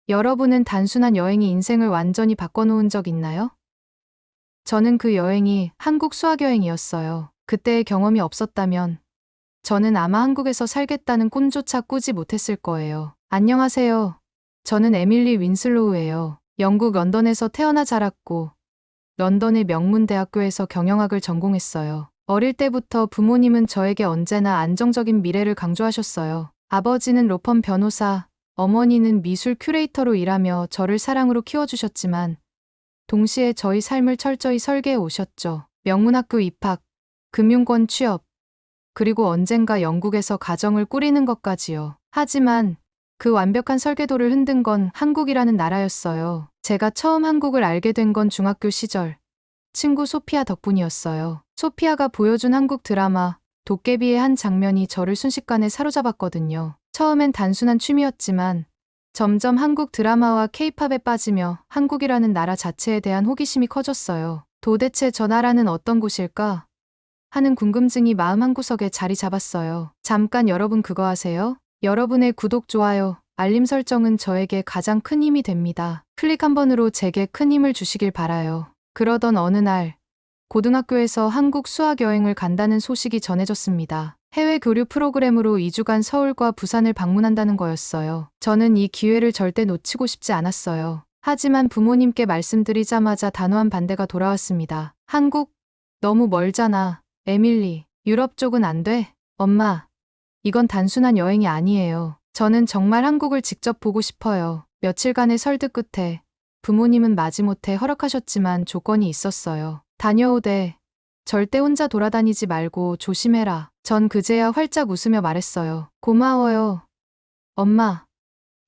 여러분은 단순한 여행이 인생을 완전히 바꿔놓은 적 있나요? 저는 그 여행이 한국 수학여행이었어요. 그때의 경험이 없었다면 저는 아마 한국에서 살겠다는 꿈조차 꾸지 못했을 거예요. 안녕하세요. 저는 에밀리 윈슬로우예요. 영국 런던에서 태어나 자랐고 런던의 명문 대학교에서 경영학을 전공했어요. 어릴 때부터 부모님은 저에게 언제나 안정적인 미래를 강조하셨어요. 아버지는 로펌 변호사, 어머니는 미술 큐레이터로 일하며 저를 사랑으로 키워주셨지만 동시에 저희 삶을 철저히 설계해 오셨죠. 명문학교 입학, 금융권 취업, 그리고 언젠가 영국에서 가정을 꾸리는 것까지요. 하지만 그 완벽한 설계도를 흔든 건 한국이라는 나라였어요. 제가 처음 한국을 알게 된 건 중학교 시절 친구 소피아 덕분이었어요. 소피아가 보여준 한국 드라마 도깨비의 한 장면이 저를 순식간에 사로잡았거든요. 처음엔 단순한 취미였지만 점점 한국 드라마와 케이팝에 빠지며 한국이라는 나라 자체에 대한 호기심이 커졌어요. 도대체 저 나라는 어떤 곳일까? 하는 궁금증이 마음 한구석에 자리 잡았어요. 잠깐 여러분 그거 아세요? 여러분의 구독, 좋아요, 알림 설정은 저에게 가장 큰 힘이 됩니다. 클릭 한 번으로 제게 큰 힘을 주시길 바라요. 그러던 어느 날 고등학교에서 한국 수학여행을 간다는 소식이 전해졌습니다. 해외 교류 프로그램으로 2주간 서울과 부산을 방문한다는 거였어요. 저는 이 기회를 절대 놓치고 싶지 않았어요. 하지만 부모님께 말씀드리자마자 단호한 반대가 돌아왔습니다. 한국? 너무 멀잖아. 에밀리, 유럽 쪽은 안 돼? 엄마, 이건 단순한 여행이 아니에요. 저는 정말 한국을 직접 보고 싶어요. 며칠간의 설득 끝에 부모님은 마지못해 허락하셨지만 조건이 있었어요. 다녀오되 절대 혼자 돌아다니지 말고 조심해라. 전 그제야 활짝 웃으며 말했어요. 고마워요. 엄마,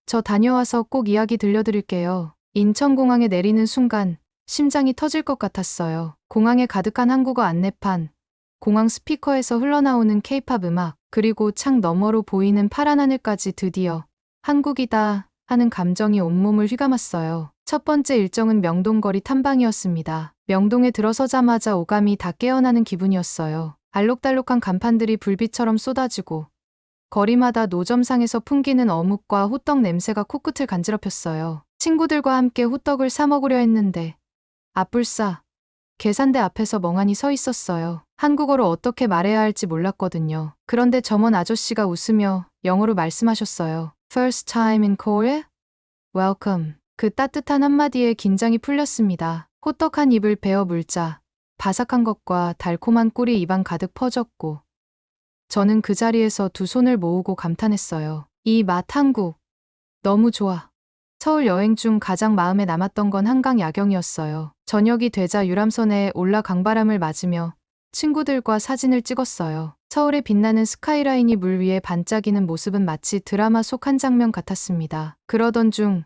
저 다녀와서 꼭 이야기 들려드릴게요. 인천공항에 내리는 순간 심장이 터질 것 같았어요. 공항에 가득한 한국어 안내판, 공항 스피커에서 흘러나오는 케이팝 음악, 그리고 창 너머로 보이는 파란 하늘까지 드디어 한국이다 하는 감정이 온몸을 휘감았어요. 첫 번째 일정은 명동거리 탐방이었습니다. 명동에 들어서자마자 오감이 다 깨어나는 기분이었어요. 알록달록한 간판들이 불빛처럼 쏟아지고 거리마다 노점상에서 풍기는 어묵과 호떡 냄새가 코끝을 간지럽혔어요. 친구들과 함께 호떡을 사 먹으려 했는데 앞불싸 계산대 앞에서 멍하니 서 있었어요. 한국어로 어떻게 말해야 할지 몰랐거든요. 그런데 점원 아저씨가 웃으며 영어로 말씀하셨어요. First time in Korea? Welcome. 그 따뜻한 한마디에 긴장이 풀렸습니다. 호떡 한 입을 베어 물자 바삭한 것과 달콤한 꿀이 입안 가득 퍼졌고 저는 그 자리에서 두 손을 모으고 감탄했어요. 이 맛 한국. 너무 좋아. 서울 여행 중 가장 마음에 남았던 건 한강 야경이었어요. 저녁이 되자 유람선에 올라 강바람을 맞으며 친구들과 사진을 찍었어요. 서울의 빛나는 스카이라인이 물 위에 반짝이는 모습은 마치 드라마 속 한 장면 같았습니다. 그러던 중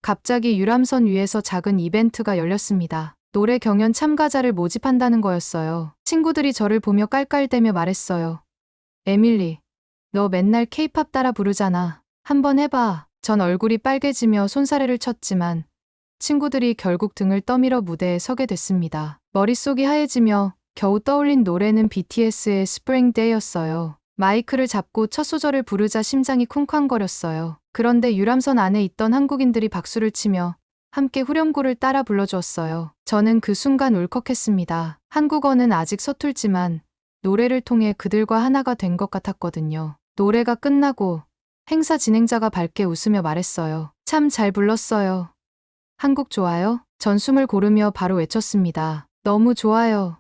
갑자기 유람선 위에서 작은 이벤트가 열렸습니다. 노래 경연 참가자를 모집한다는 거였어요. 친구들이 저를 보며 깔깔대며 말했어요. 에밀리, 너 맨날 케이팝 따라 부르잖아. 한번 해봐. 전 얼굴이 빨개지며 손사래를 쳤지만 친구들이 결국 등을 떠밀어 무대에 서게 됐습니다. 머릿속이 하얘지며 겨우 떠올린 노래는 BTS의 Spring Day였어요. 마이크를 잡고 첫 소절을 부르자 심장이 쿵쾅거렸어요. 그런데 유람선 안에 있던 한국인들이 박수를 치며 함께 후렴구를 따라 불러주었어요. 저는 그 순간 울컥했습니다. 한국어는 아직 서툴지만 노래를 통해 그들과 하나가 된 것 같았거든요. 노래가 끝나고 행사 진행자가 밝게 웃으며 말했어요. 참 잘 불렀어요. 한국 좋아요? 전 숨을 고르며 바로 외쳤습니다. 너무 좋아요.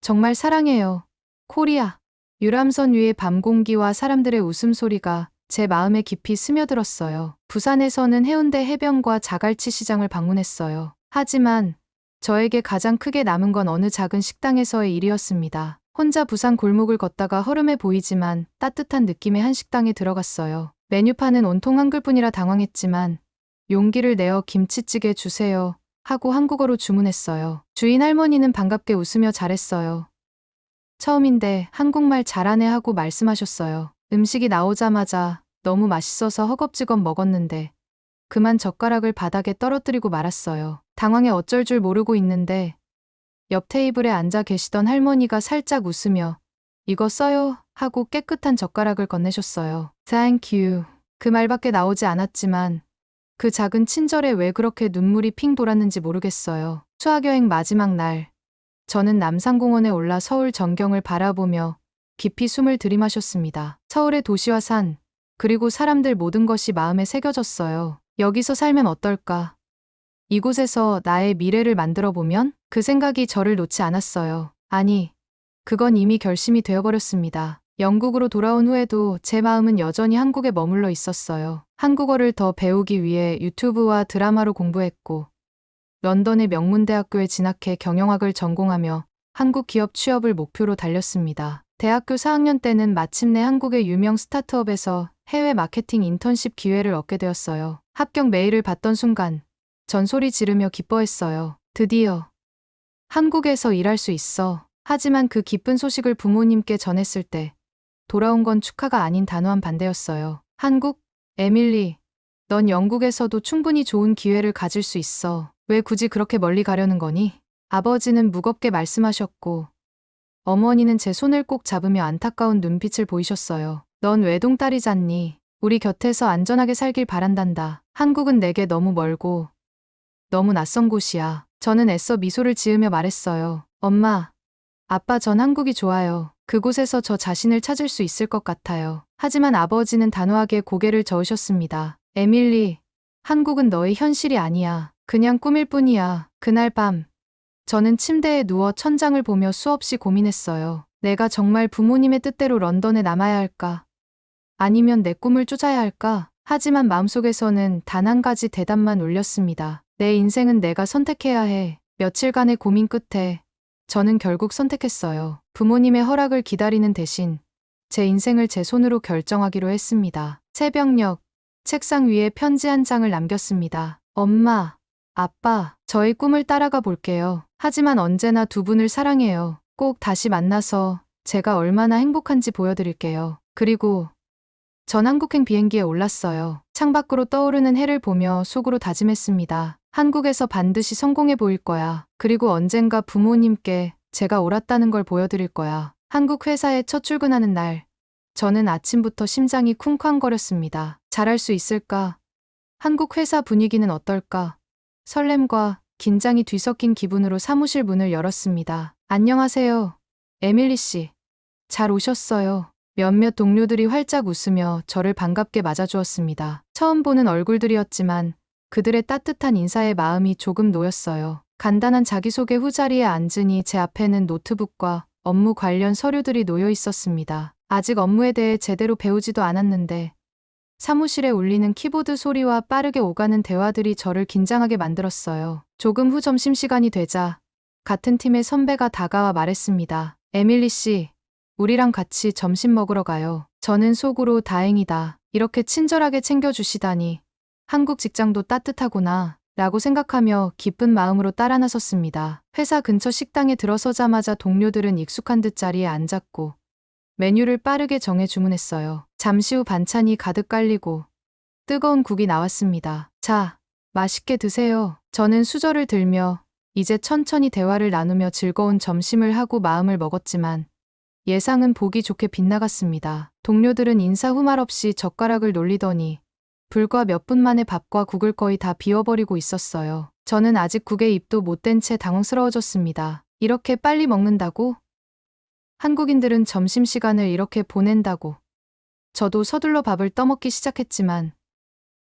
정말 사랑해요. 코리아. 유람선 위의 밤 공기와 사람들의 웃음소리가 제 마음에 깊이 스며들었어요. 부산에서는 해운대 해변과 자갈치 시장을 방문했어요. 하지만 저에게 가장 크게 남은 건 어느 작은 식당에서의 일이었습니다. 혼자 부산 골목을 걷다가 허름해 보이지만 따뜻한 느낌의 한 식당에 들어갔어요. 메뉴판은 온통 한글뿐이라 당황했지만 용기를 내어 김치찌개 주세요 하고 한국어로 주문했어요. 주인 할머니는 반갑게 웃으며 잘했어요. 처음인데 한국말 잘하네 하고 말씀하셨어요. 음식이 나오자마자 너무 맛있어서 허겁지겁 먹었는데 그만 젓가락을 바닥에 떨어뜨리고 말았어요. 당황해 어쩔 줄 모르고 있는데 옆 테이블에 앉아 계시던 할머니가 살짝 웃으며 이거 써요 하고 깨끗한 젓가락을 건네셨어요. Thank you. 그 말밖에 나오지 않았지만 그 작은 친절에 왜 그렇게 눈물이 핑 돌았는지 모르겠어요. 수학여행 마지막 날, 저는 남산공원에 올라 서울 전경을 바라보며 깊이 숨을 들이마셨습니다. 서울의 도시와 산, 그리고 사람들 모든 것이 마음에 새겨졌어요. 여기서 살면 어떨까? 이곳에서 나의 미래를 만들어 보면? 그 생각이 저를 놓지 않았어요. 아니, 그건 이미 결심이 되어버렸습니다. 영국으로 돌아온 후에도 제 마음은 여전히 한국에 머물러 있었어요. 한국어를 더 배우기 위해 유튜브와 드라마로 공부했고, 런던의 명문대학교에 진학해 경영학을 전공하며 한국 기업 취업을 목표로 달렸습니다. 대학교 4학년 때는 마침내 한국의 유명 스타트업에서 해외 마케팅 인턴십 기회를 얻게 되었어요. 합격 메일을 받던 순간 전 소리 지르며 기뻐했어요. 드디어 한국에서 일할 수 있어. 하지만 그 기쁜 소식을 부모님께 전했을 때 돌아온 건 축하가 아닌 단호한 반대였어요. 한국? 에밀리, 넌 영국에서도 충분히 좋은 기회를 가질 수 있어. 왜 굳이 그렇게 멀리 가려는 거니? 아버지는 무겁게 말씀하셨고, 어머니는 제 손을 꼭 잡으며 안타까운 눈빛을 보이셨어요. 넌 외동딸이잖니. 우리 곁에서 안전하게 살길 바란단다. 한국은 내게 너무 멀고 너무 낯선 곳이야. 저는 애써 미소를 지으며 말했어요. 엄마, 아빠, 전 한국이 좋아요. 그곳에서 저 자신을 찾을 수 있을 것 같아요. 하지만 아버지는 단호하게 고개를 저으셨습니다. 에밀리, 한국은 너의 현실이 아니야. 그냥 꿈일 뿐이야. 그날 밤, 저는 침대에 누워 천장을 보며 수없이 고민했어요. 내가 정말 부모님의 뜻대로 런던에 남아야 할까? 아니면 내 꿈을 쫓아야 할까? 하지만 마음속에서는 단 한 가지 대답만 울렸습니다. 내 인생은 내가 선택해야 해. 며칠간의 고민 끝에 저는 결국 선택했어요. 부모님의 허락을 기다리는 대신 제 인생을 제 손으로 결정하기로 했습니다. 새벽녘, 책상 위에 편지 한 장을 남겼습니다. 엄마, 아빠, 저의 꿈을 따라가 볼게요. 하지만 언제나 두 분을 사랑해요. 꼭 다시 만나서 제가 얼마나 행복한지 보여드릴게요. 그리고 전 한국행 비행기에 올랐어요. 창밖으로 떠오르는 해를 보며 속으로 다짐했습니다. 한국에서 반드시 성공해 보일 거야. 그리고 언젠가 부모님께 제가 옳았다는 걸 보여드릴 거야. 한국 회사에 첫 출근하는 날, 저는 아침부터 심장이 쿵쾅거렸습니다. 잘할 수 있을까? 한국 회사 분위기는 어떨까? 설렘과 긴장이 뒤섞인 기분으로 사무실 문을 열었습니다. 안녕하세요, 에밀리 씨. 잘 오셨어요. 몇몇 동료들이 활짝 웃으며 저를 반갑게 맞아주었습니다. 처음 보는 얼굴들이었지만 그들의 따뜻한 인사에 마음이 조금 놓였어요. 간단한 자기소개 후 자리에 앉으니 제 앞에는 노트북과 업무 관련 서류들이 놓여 있었습니다. 아직 업무에 대해 제대로 배우지도 않았는데 사무실에 울리는 키보드 소리와 빠르게 오가는 대화들이 저를 긴장하게 만들었어요. 조금 후 점심시간이 되자 같은 팀의 선배가 다가와 말했습니다. 에밀리 씨, 우리랑 같이 점심 먹으러 가요. 저는 속으로 다행이다. 이렇게 친절하게 챙겨주시다니. 한국 직장도 따뜻하구나 라고 생각하며 기쁜 마음으로 따라 나섰습니다. 회사 근처 식당에 들어서자마자 동료들은 익숙한 듯 자리에 앉았고 메뉴를 빠르게 정해 주문했어요. 잠시 후 반찬이 가득 깔리고 뜨거운 국이 나왔습니다. 자, 맛있게 드세요. 저는 수저를 들며 이제 천천히 대화를 나누며 즐거운 점심을 하고 마음을 먹었지만 예상은 보기 좋게 빗나갔습니다. 동료들은 인사 후 말없이 젓가락을 놀리더니 불과 몇 분 만에 밥과 국을 거의 다 비워버리고 있었어요. 저는 아직 국에 입도 못 댄 채 당황스러워졌습니다. 이렇게 빨리 먹는다고? 한국인들은 점심시간을 이렇게 보낸다고. 저도 서둘러 밥을 떠먹기 시작했지만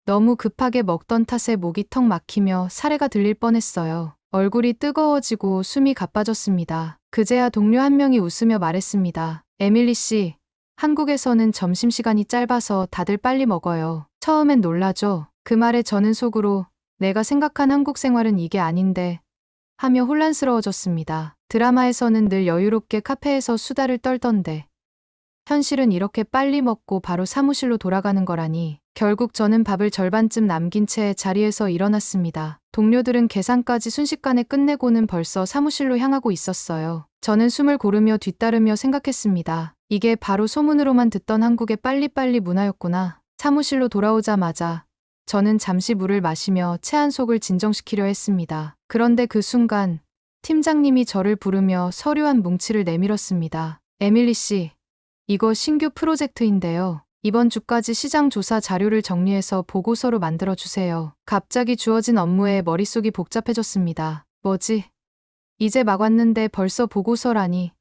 너무 급하게 먹던 탓에 목이 턱 막히며 사레가 들릴 뻔했어요. 얼굴이 뜨거워지고 숨이 가빠졌습니다. 그제야 동료 한 명이 웃으며 말했습니다. 에밀리 씨, 한국에서는 점심시간이 짧아서 다들 빨리 먹어요. 처음엔 놀라죠. 그 말에 저는 속으로 내가 생각한 한국 생활은 이게 아닌데 하며 혼란스러워졌습니다. 드라마에서는 늘 여유롭게 카페에서 수다를 떨던데 현실은 이렇게 빨리 먹고 바로 사무실로 돌아가는 거라니. 결국 저는 밥을 절반쯤 남긴 채 자리에서 일어났습니다. 동료들은 계산까지 순식간에 끝내고는 벌써 사무실로 향하고 있었어요. 저는 숨을 고르며 뒤따르며 생각했습니다. 이게 바로 소문으로만 듣던 한국의 빨리빨리 문화였구나. 사무실로 돌아오자마자 저는 잠시 물을 마시며 체한 속을 진정시키려 했습니다. 그런데 그 순간 팀장님이 저를 부르며 서류 한 뭉치를 내밀었습니다. 에밀리 씨, 이거 신규 프로젝트인데요. 이번 주까지 시장 조사 자료를 정리해서 보고서로 만들어 주세요. 갑자기 주어진 업무에 머릿속이 복잡해졌습니다. 뭐지? 이제 막 왔는데 벌써 보고서라니.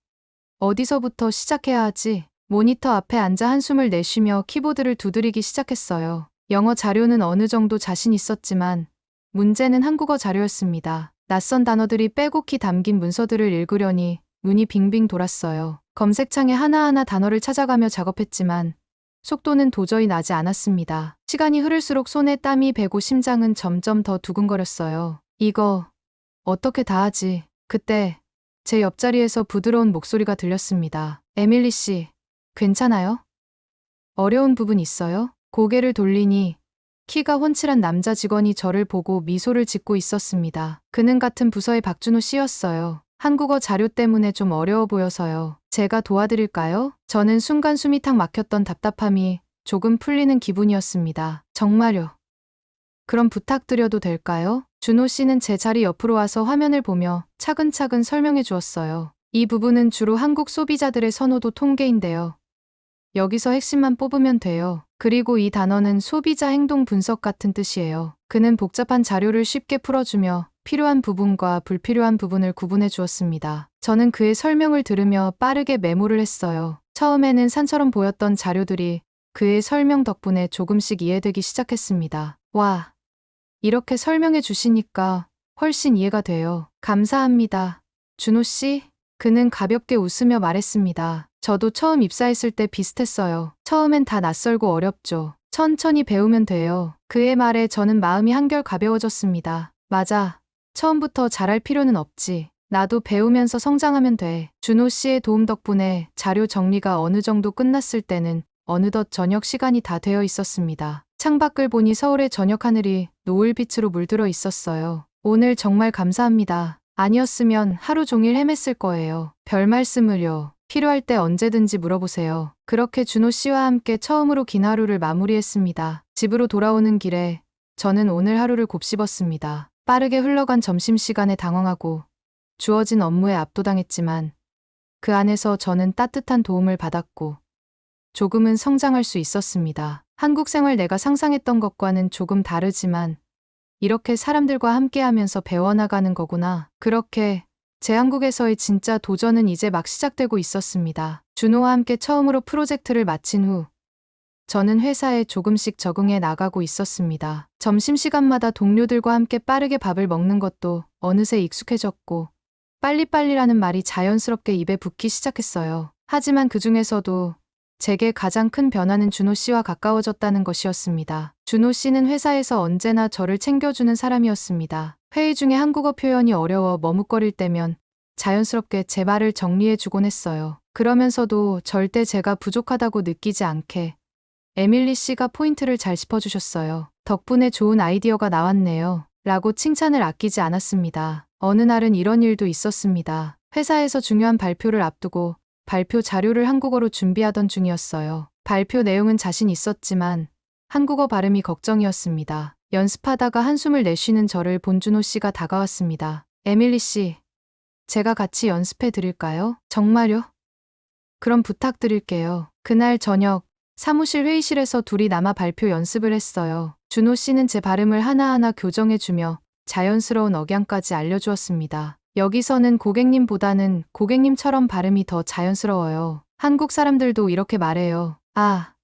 어디서부터 시작해야 하지? 모니터 앞에 앉아 한숨을 내쉬며 키보드를 두드리기 시작했어요. 영어 자료는 어느 정도 자신 있었지만 문제는 한국어 자료였습니다. 낯선 단어들이 빼곡히 담긴 문서들을 읽으려니 눈이 빙빙 돌았어요. 검색창에 하나하나 단어를 찾아가며 작업했지만 속도는 도저히 나지 않았습니다. 시간이 흐를수록 손에 땀이 배고 심장은 점점 더 두근거렸어요. 이거 어떻게 다 하지? 그때 제 옆자리에서 부드러운 목소리가 들렸습니다. 에밀리 씨, 괜찮아요? 어려운 부분 있어요? 고개를 돌리니 키가 훤칠한 남자 직원이 저를 보고 미소를 짓고 있었습니다. 그는 같은 부서의 박준호 씨였어요. 한국어 자료 때문에 좀 어려워 보여서요. 제가 도와드릴까요? 저는 순간 숨이 탁 막혔던 답답함이 조금 풀리는 기분이었습니다. 정말요? 그럼 부탁드려도 될까요? 준호 씨는 제 자리 옆으로 와서 화면을 보며 차근차근 설명해 주었어요. 이 부분은 주로 한국 소비자들의 선호도 통계인데요. 여기서 핵심만 뽑으면 돼요. 그리고 이 단어는 소비자 행동 분석 같은 뜻이에요. 그는 복잡한 자료를 쉽게 풀어주며 필요한 부분과 불필요한 부분을 구분해 주었습니다. 저는 그의 설명을 들으며 빠르게 메모를 했어요. 처음에는 산처럼 보였던 자료들이 그의 설명 덕분에 조금씩 이해되기 시작했습니다. 와, 이렇게 설명해 주시니까 훨씬 이해가 돼요. 감사합니다. 준호 씨? 그는 가볍게 웃으며 말했습니다. 저도 처음 입사했을 때 비슷했어요. 처음엔 다 낯설고 어렵죠. 천천히 배우면 돼요. 그의 말에 저는 마음이 한결 가벼워졌습니다. 맞아. 처음부터 잘할 필요는 없지. 나도 배우면서 성장하면 돼. 준호 씨의 도움 덕분에 자료 정리가 어느 정도 끝났을 때는 어느덧 저녁 시간이 다 되어 있었습니다. 창밖을 보니 서울의 저녁 하늘이 노을빛으로 물들어 있었어요. 오늘 정말 감사합니다. 아니었으면 하루 종일 헤맸을 거예요. 별 말씀을요. 필요할 때 언제든지 물어보세요. 그렇게 준호 씨와 함께 처음으로 긴 하루를 마무리했습니다. 집으로 돌아오는 길에 저는 오늘 하루를 곱씹었습니다. 빠르게 흘러간 점심시간에 당황하고 주어진 업무에 압도당했지만 그 안에서 저는 따뜻한 도움을 받았고 조금은 성장할 수 있었습니다. 한국 생활 내가 상상했던 것과는 조금 다르지만 이렇게 사람들과 함께하면서 배워나가는 거구나. 그렇게 제 한국에서의 진짜 도전은 이제 막 시작되고 있었습니다. 준호와 함께 처음으로 프로젝트를 마친 후 저는 회사에 조금씩 적응해 나가고 있었습니다. 점심시간마다 동료들과 함께 빠르게 밥을 먹는 것도 어느새 익숙해졌고 빨리빨리라는 말이 자연스럽게 입에 붙기 시작했어요. 하지만 그 중에서도 제게 가장 큰 변화는 준호 씨와 가까워졌다는 것이었습니다. 준호 씨는 회사에서 언제나 저를 챙겨주는 사람이었습니다. 회의 중에 한국어 표현이 어려워 머뭇거릴 때면 자연스럽게 제 말을 정리해주곤 했어요. 그러면서도 절대 제가 부족하다고 느끼지 않게 에밀리 씨가 포인트를 잘 짚어주셨어요. 덕분에 좋은 아이디어가 나왔네요. 라고 칭찬을 아끼지 않았습니다. 어느 날은 이런 일도 있었습니다. 회사에서 중요한 발표를 앞두고 발표 자료를 한국어로 준비하던 중이었어요. 발표 내용은 자신 있었지만 한국어 발음이 걱정이었습니다. 연습하다가 한숨을 내쉬는 저를 본 준호 씨가 다가왔습니다. 에밀리 씨, 제가 같이 연습해 드릴까요? 정말요? 그럼 부탁드릴게요. 그날 저녁 사무실 회의실에서 둘이 남아 발표 연습을 했어요. 준호 씨는 제 발음을 하나하나 교정해주며 자연스러운 억양까지 알려주었습니다. 여기서는 고객님보다는 고객님처럼 발음이 더 자연스러워요. 한국 사람들도 이렇게 말해요. 아,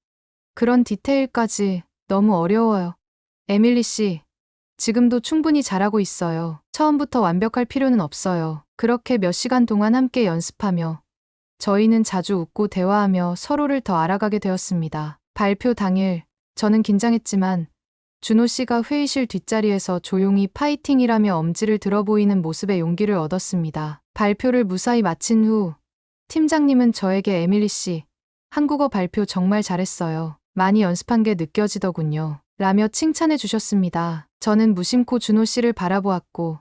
그런 디테일까지 너무 어려워요. 에밀리 씨, 지금도 충분히 잘하고 있어요. 처음부터 완벽할 필요는 없어요. 그렇게 몇 시간 동안 함께 연습하며 저희는 자주 웃고 대화하며 서로를 더 알아가게 되었습니다. 발표 당일, 저는 긴장했지만 준호 씨가 회의실 뒷자리에서 조용히 파이팅이라며 엄지를 들어 보이는 모습에 용기를 얻었습니다. 발표를 무사히 마친 후 팀장님은 저에게 에밀리 씨, 한국어 발표 정말 잘했어요. 많이 연습한 게 느껴지더군요. 라며 칭찬해 주셨습니다. 저는 무심코 준호 씨를 바라보았고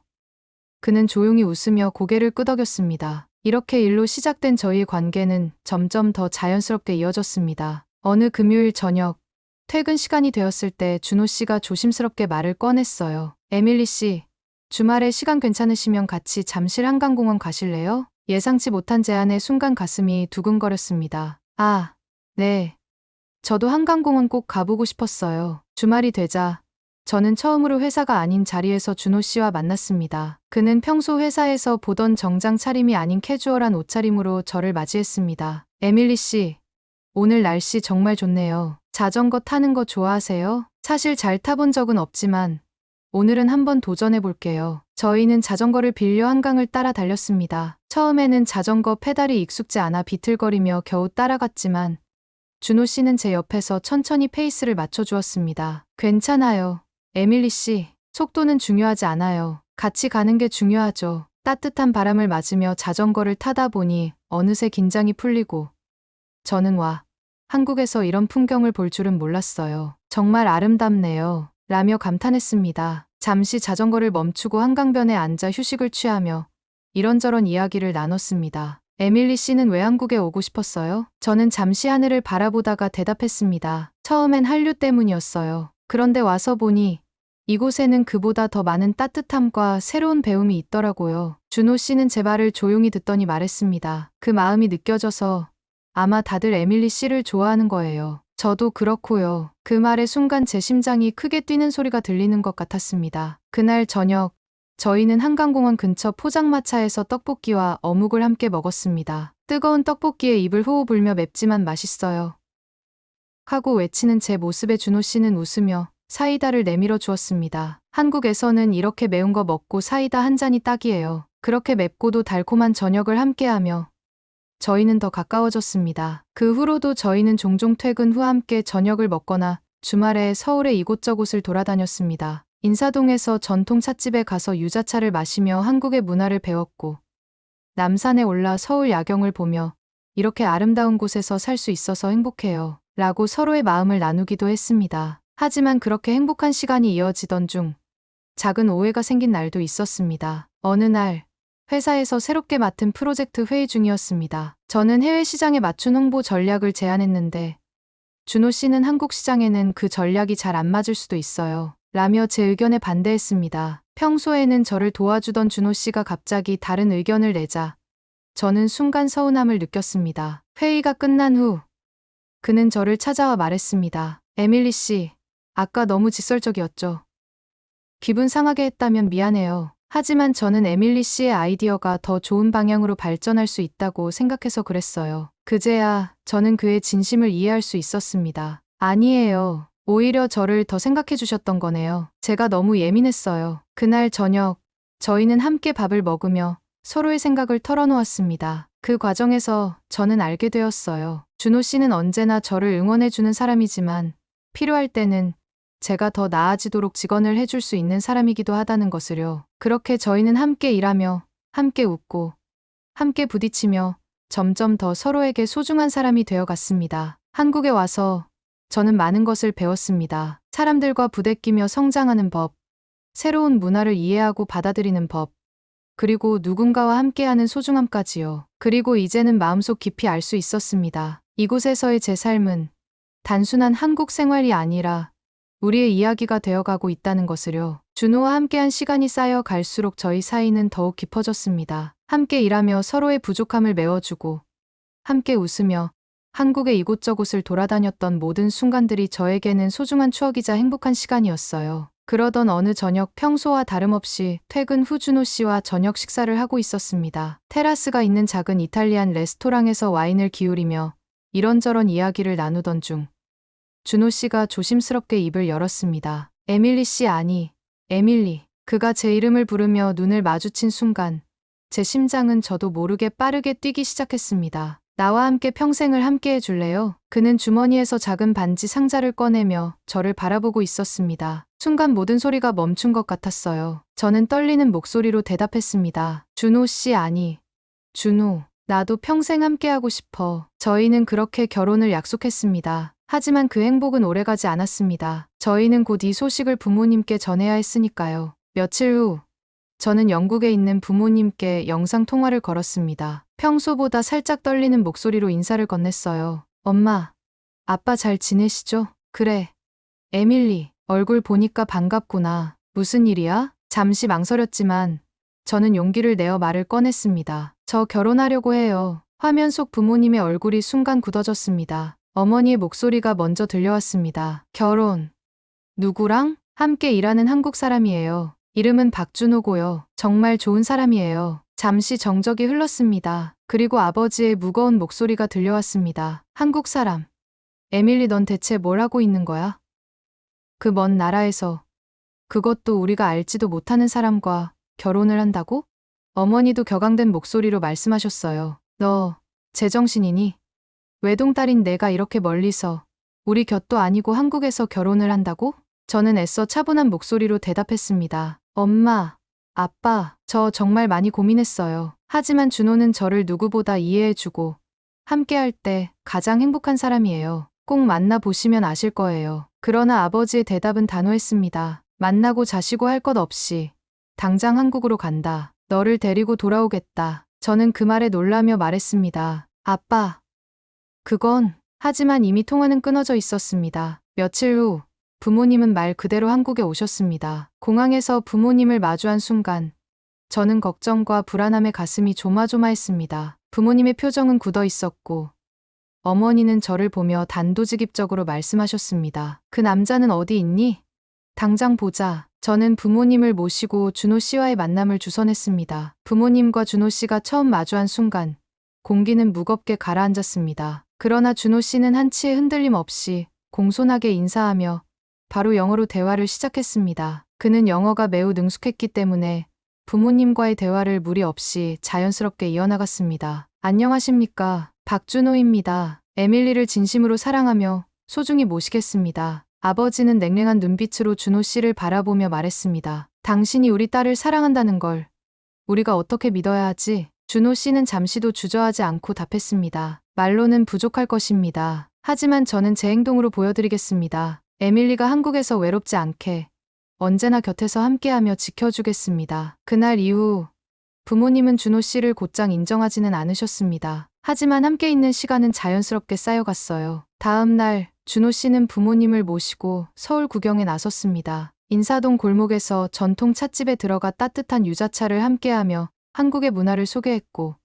그는 조용히 웃으며 고개를 끄덕였습니다. 이렇게 일로 시작된 저희의 관계는 점점 더 자연스럽게 이어졌습니다. 어느 금요일 저녁, 퇴근 시간이 되었을 때 준호 씨가 조심스럽게 말을 꺼냈어요. 에밀리 씨, 주말에 시간 괜찮으시면 같이 잠실 한강공원 가실래요? 예상치 못한 제안에 순간 가슴이 두근거렸습니다. 아, 네. 저도 한강공원 꼭 가보고 싶었어요. 주말이 되자 저는 처음으로 회사가 아닌 자리에서 준호 씨와 만났습니다. 그는 평소 회사에서 보던 정장 차림이 아닌 캐주얼한 옷차림으로 저를 맞이했습니다. 에밀리 씨, 오늘 날씨 정말 좋네요. 자전거 타는 거 좋아하세요? 사실 잘 타본 적은 없지만 오늘은 한번 도전해 볼게요. 저희는 자전거를 빌려 한강을 따라 달렸습니다. 처음에는 자전거 페달이 익숙지 않아 비틀거리며 겨우 따라갔지만 준호 씨는 제 옆에서 천천히 페이스를 맞춰주었습니다. 괜찮아요. 에밀리 씨, 속도는 중요하지 않아요. 같이 가는 게 중요하죠. 따뜻한 바람을 맞으며 자전거를 타다 보니 어느새 긴장이 풀리고 저는 한국에서 이런 풍경을 볼 줄은 몰랐어요. 정말 아름답네요. 라며 감탄했습니다. 잠시 자전거를 멈추고 한강변에 앉아 휴식을 취하며 이런저런 이야기를 나눴습니다. 에밀리 씨는 왜 한국에 오고 싶었어요? 저는 잠시 하늘을 바라보다가 대답했습니다. 처음엔 한류 때문이었어요. 그런데 와서 보니 이곳에는 그보다 더 많은 따뜻함과 새로운 배움이 있더라고요. 준호 씨는 제 말을 조용히 듣더니 말했습니다. 그 마음이 느껴져서 아마 다들 에밀리 씨를 좋아하는 거예요. 저도 그렇고요. 그 말의 순간 제 심장이 크게 뛰는 소리가 들리는 것 같았습니다. 그날 저녁, 저희는 한강공원 근처 포장마차에서 떡볶이와 어묵을 함께 먹었습니다. 뜨거운 떡볶이에 입을 호호 불며 맵지만 맛있어요 하고 외치는 제 모습에 준호 씨는 웃으며 사이다를 내밀어 주었습니다. 한국에서는 이렇게 매운 거 먹고 사이다 한 잔이 딱이에요. 그렇게 맵고도 달콤한 저녁을 함께하며 저희는 더 가까워졌습니다. 그 후로도 저희는 종종 퇴근 후 함께 저녁을 먹거나 주말에 서울의 이곳저곳을 돌아다녔습니다. 인사동에서 전통 찻집에 가서 유자차를 마시며 한국의 문화를 배웠고 남산에 올라 서울 야경을 보며 이렇게 아름다운 곳에서 살 수 있어서 행복해요. 라고 서로의 마음을 나누기도 했습니다. 하지만 그렇게 행복한 시간이 이어지던 중 작은 오해가 생긴 날도 있었습니다. 어느 날 회사에서 새롭게 맡은 프로젝트 회의 중이었습니다. 저는 해외 시장에 맞춘 홍보 전략을 제안했는데 준호 씨는 한국 시장에는 그 전략이 잘 안 맞을 수도 있어요. 라며 제 의견에 반대했습니다. 평소에는 저를 도와주던 준호 씨가 갑자기 다른 의견을 내자 저는 순간 서운함을 느꼈습니다. 회의가 끝난 후 그는 저를 찾아와 말했습니다. 에밀리 씨, 아까 너무 직설적이었죠. 기분 상하게 했다면 미안해요. 하지만 저는 에밀리 씨의 아이디어가 더 좋은 방향으로 발전할 수 있다고 생각해서 그랬어요. 그제야 저는 그의 진심을 이해할 수 있었습니다. 아니에요. 오히려 저를 더 생각해 주셨던 거네요. 제가 너무 예민했어요. 그날 저녁, 저희는 함께 밥을 먹으며 서로의 생각을 털어놓았습니다. 그 과정에서 저는 알게 되었어요. 준호 씨는 언제나 저를 응원해주는 사람이지만 필요할 때는 제가 더 나아지도록 직언을 해줄 수 있는 사람이기도 하다는 것을요. 그렇게 저희는 함께 일하며 함께 웃고 함께 부딪히며 점점 더 서로에게 소중한 사람이 되어갔습니다. 한국에 와서 저는 많은 것을 배웠습니다. 사람들과 부대끼며 성장하는 법, 새로운 문화를 이해하고 받아들이는 법, 그리고 누군가와 함께하는 소중함까지요. 그리고 이제는 마음속 깊이 알 수 있었습니다. 이곳에서의 제 삶은 단순한 한국 생활이 아니라 우리의 이야기가 되어가고 있다는 것을요. 준호와 함께한 시간이 쌓여 갈수록 저희 사이는 더욱 깊어졌습니다. 함께 일하며 서로의 부족함을 메워주고 함께 웃으며 한국의 이곳저곳을 돌아다녔던 모든 순간들이 저에게는 소중한 추억이자 행복한 시간이었어요. 그러던 어느 저녁 평소와 다름없이 퇴근 후 준호 씨와 저녁 식사를 하고 있었습니다. 테라스가 있는 작은 이탈리안 레스토랑에서 와인을 기울이며 이런저런 이야기를 나누던 중 준호 씨가 조심스럽게 입을 열었습니다. 에밀리 씨 아니, 에밀리. 그가 제 이름을 부르며 눈을 마주친 순간 제 심장은 저도 모르게 빠르게 뛰기 시작했습니다. 나와 함께 평생을 함께 해줄래요? 그는 주머니에서 작은 반지 상자를 꺼내며 저를 바라보고 있었습니다. 순간 모든 소리가 멈춘 것 같았어요. 저는 떨리는 목소리로 대답했습니다. 준호 씨 아니, 준호. 나도 평생 함께하고 싶어. 저희는 그렇게 결혼을 약속했습니다. 하지만 그 행복은 오래가지 않았습니다. 저희는 곧 이 소식을 부모님께 전해야 했으니까요. 며칠 후 저는 영국에 있는 부모님께 영상 통화를 걸었습니다. 평소보다 살짝 떨리는 목소리로 인사를 건넸어요. 엄마, 아빠 잘 지내시죠? 그래. 에밀리, 얼굴 보니까 반갑구나. 무슨 일이야? 잠시 망설였지만 저는 용기를 내어 말을 꺼냈습니다. 저 결혼하려고 해요. 화면 속 부모님의 얼굴이 순간 굳어졌습니다. 어머니의 목소리가 먼저 들려왔습니다. 결혼. 누구랑? 함께 일하는 한국 사람이에요. 이름은 박준호고요. 정말 좋은 사람이에요. 잠시 정적이 흘렀습니다. 그리고 아버지의 무거운 목소리가 들려왔습니다. 한국 사람. 에밀리, 넌 대체 뭘 하고 있는 거야? 그 먼 나라에서. 그것도 우리가 알지도 못하는 사람과 결혼을 한다고? 어머니도 격앙된 목소리로 말씀하셨어요. 너 제정신이니? 외동딸인 내가 이렇게 멀리서 우리 곁도 아니고 한국에서 결혼을 한다고? 저는 애써 차분한 목소리로 대답했습니다. 엄마, 아빠, 저 정말 많이 고민했어요. 하지만 준호는 저를 누구보다 이해해주고 함께할 때 가장 행복한 사람이에요. 꼭 만나보시면 아실 거예요. 그러나 아버지의 대답은 단호했습니다. 만나고 자시고 할 것 없이 당장 한국으로 간다. 너를 데리고 돌아오겠다. 저는 그 말에 놀라며 말했습니다. 아빠, 그건... 하지만 이미 통화는 끊어져 있었습니다. 며칠 후 부모님은 말 그대로 한국에 오셨습니다. 공항에서 부모님을 마주한 순간 저는 걱정과 불안함에 가슴이 조마조마했습니다. 부모님의 표정은 굳어 있었고 어머니는 저를 보며 단도직입적으로 말씀하셨습니다. 그 남자는 어디 있니? 당장 보자. 저는 부모님을 모시고 준호 씨와의 만남을 주선했습니다. 부모님과 준호 씨가 처음 마주한 순간 공기는 무겁게 가라앉았습니다. 그러나 준호 씨는 한치의 흔들림 없이 공손하게 인사하며 바로 영어로 대화를 시작했습니다. 그는 영어가 매우 능숙했기 때문에 부모님과의 대화를 무리 없이 자연스럽게 이어나갔습니다. 안녕하십니까. 박준호입니다. 에밀리를 진심으로 사랑하며 소중히 모시겠습니다. 아버지는 냉랭한 눈빛으로 준호 씨를 바라보며 말했습니다. 당신이 우리 딸을 사랑한다는 걸 우리가 어떻게 믿어야 하지? 준호 씨는 잠시도 주저하지 않고 답했습니다. 말로는 부족할 것입니다. 하지만 저는 제 행동으로 보여드리겠습니다. 에밀리가 한국에서 외롭지 않게 언제나 곁에서 함께하며 지켜주겠습니다. 그날 이후 부모님은 준호 씨를 곧장 인정하지는 않으셨습니다. 하지만 함께 있는 시간은 자연스럽게 쌓여갔어요. 다음 날 준호 씨는 부모님을 모시고 서울 구경에 나섰습니다. 인사동 골목에서 전통 찻집에 들어가 따뜻한 유자차를 함께하며 한국의 문화를 소개했고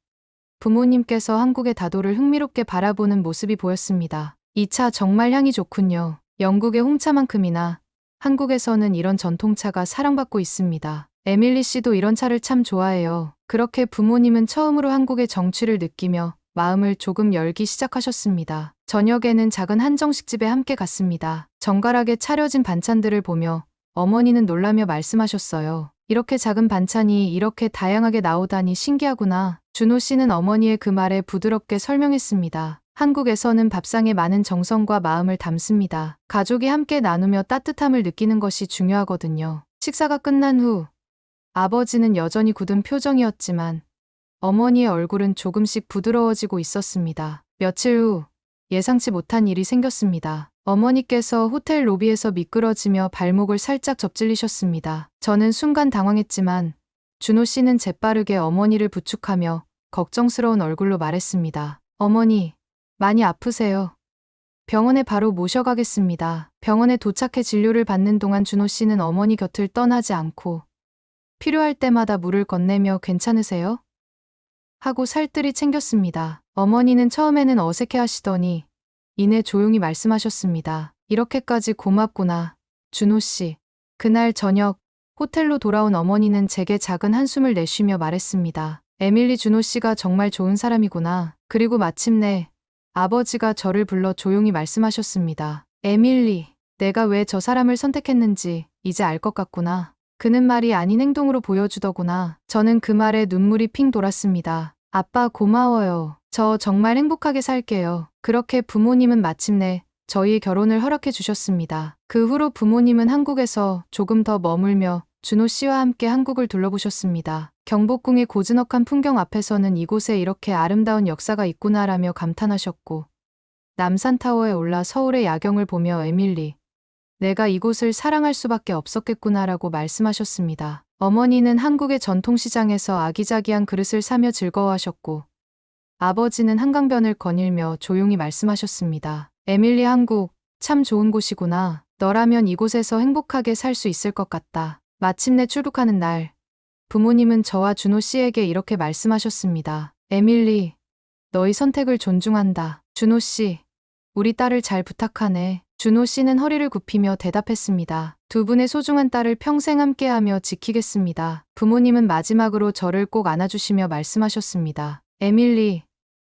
부모님께서 한국의 다도를 흥미롭게 바라보는 모습이 보였습니다. 이 차 정말 향이 좋군요. 영국의 홍차만큼이나 한국에서는 이런 전통차가 사랑받고 있습니다. 에밀리 씨도 이런 차를 참 좋아해요. 그렇게 부모님은 처음으로 한국의 정취를 느끼며 마음을 조금 열기 시작하셨습니다. 저녁에는 작은 한정식집에 함께 갔습니다. 정갈하게 차려진 반찬들을 보며 어머니는 놀라며 말씀하셨어요. 이렇게 작은 반찬이 이렇게 다양하게 나오다니 신기하구나. 준호 씨는 어머니의 그 말에 부드럽게 설명했습니다. 한국에서는 밥상에 많은 정성과 마음을 담습니다. 가족이 함께 나누며 따뜻함을 느끼는 것이 중요하거든요. 식사가 끝난 후 아버지는 여전히 굳은 표정이었지만 어머니의 얼굴은 조금씩 부드러워지고 있었습니다. 며칠 후 예상치 못한 일이 생겼습니다. 어머니께서 호텔 로비에서 미끄러지며 발목을 살짝 접질리셨습니다. 저는 순간 당황했지만 준호 씨는 재빠르게 어머니를 부축하며 걱정스러운 얼굴로 말했습니다. 어머니, 많이 아프세요? 병원에 바로 모셔가겠습니다. 병원에 도착해 진료를 받는 동안 준호 씨는 어머니 곁을 떠나지 않고 필요할 때마다 물을 건네며 괜찮으세요? 하고 살뜰히 챙겼습니다. 어머니는 처음에는 어색해 하시더니 이내 조용히 말씀하셨습니다. 이렇게까지 고맙구나, 준호 씨. 그날 저녁 호텔로 돌아온 어머니는 제게 작은 한숨을 내쉬며 말했습니다. 에밀리, 준호 씨가 정말 좋은 사람이구나. 그리고 마침내 아버지가 저를 불러 조용히 말씀하셨습니다. 에밀리, 내가 왜 저 사람을 선택했는지 이제 알 것 같구나. 그는 말이 아닌 행동으로 보여주더구나. 저는 그 말에 눈물이 핑 돌았습니다. 아빠, 고마워요. 저 정말 행복하게 살게요. 그렇게 부모님은 마침내 저희의 결혼을 허락해 주셨습니다. 그 후로 부모님은 한국에서 조금 더 머물며 준호 씨와 함께 한국을 둘러보셨습니다. 경복궁의 고즈넉한 풍경 앞에서는 이곳에 이렇게 아름다운 역사가 있구나라며 감탄하셨고 남산타워에 올라 서울의 야경을 보며 에밀리, 내가 이곳을 사랑할 수밖에 없었겠구나라고 말씀하셨습니다. 어머니는 한국의 전통시장에서 아기자기한 그릇을 사며 즐거워하셨고 아버지는 한강변을 거닐며 조용히 말씀하셨습니다. 에밀리, 한국 참 좋은 곳이구나. 너라면 이곳에서 행복하게 살 수 있을 것 같다. 마침내 출국하는 날 부모님은 저와 준호 씨에게 이렇게 말씀하셨습니다. 에밀리, 너희 선택을 존중한다. 준호 씨, 우리 딸을 잘 부탁하네. 준호 씨는 허리를 굽히며 대답했습니다. 두 분의 소중한 딸을 평생 함께하며 지키겠습니다. 부모님은 마지막으로 저를 꼭 안아주시며 말씀하셨습니다. 에밀리,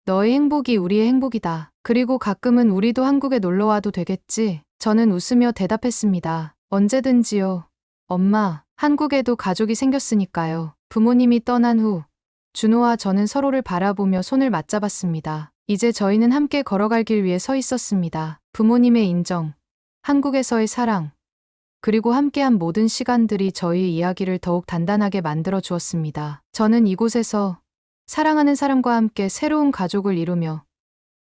너의 행복이 우리의 행복이다. 그리고 가끔은 우리도 한국에 놀러 와도 되겠지? 저는 웃으며 대답했습니다. 언제든지요. 엄마, 한국에도 가족이 생겼으니까요. 부모님이 떠난 후 준호와 저는 서로를 바라보며 손을 맞잡았습니다. 이제 저희는 함께 걸어갈 길 위에 서 있었습니다. 부모님의 인정, 한국에서의 사랑, 그리고 함께한 모든 시간들이 저희의 이야기를 더욱 단단하게 만들어 주었습니다. 저는 이곳에서 사랑하는 사람과 함께 새로운 가족을 이루며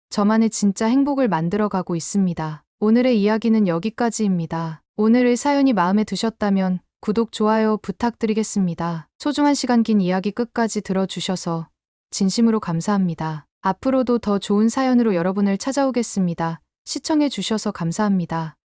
저만의 진짜 행복을 만들어가고 있습니다. 오늘의 이야기는 여기까지입니다. 오늘의 사연이 마음에 드셨다면 구독, 좋아요 부탁드리겠습니다. 소중한 시간 긴 이야기 끝까지 들어주셔서 진심으로 감사합니다. 앞으로도 더 좋은 사연으로 여러분을 찾아오겠습니다. 시청해 주셔서 감사합니다.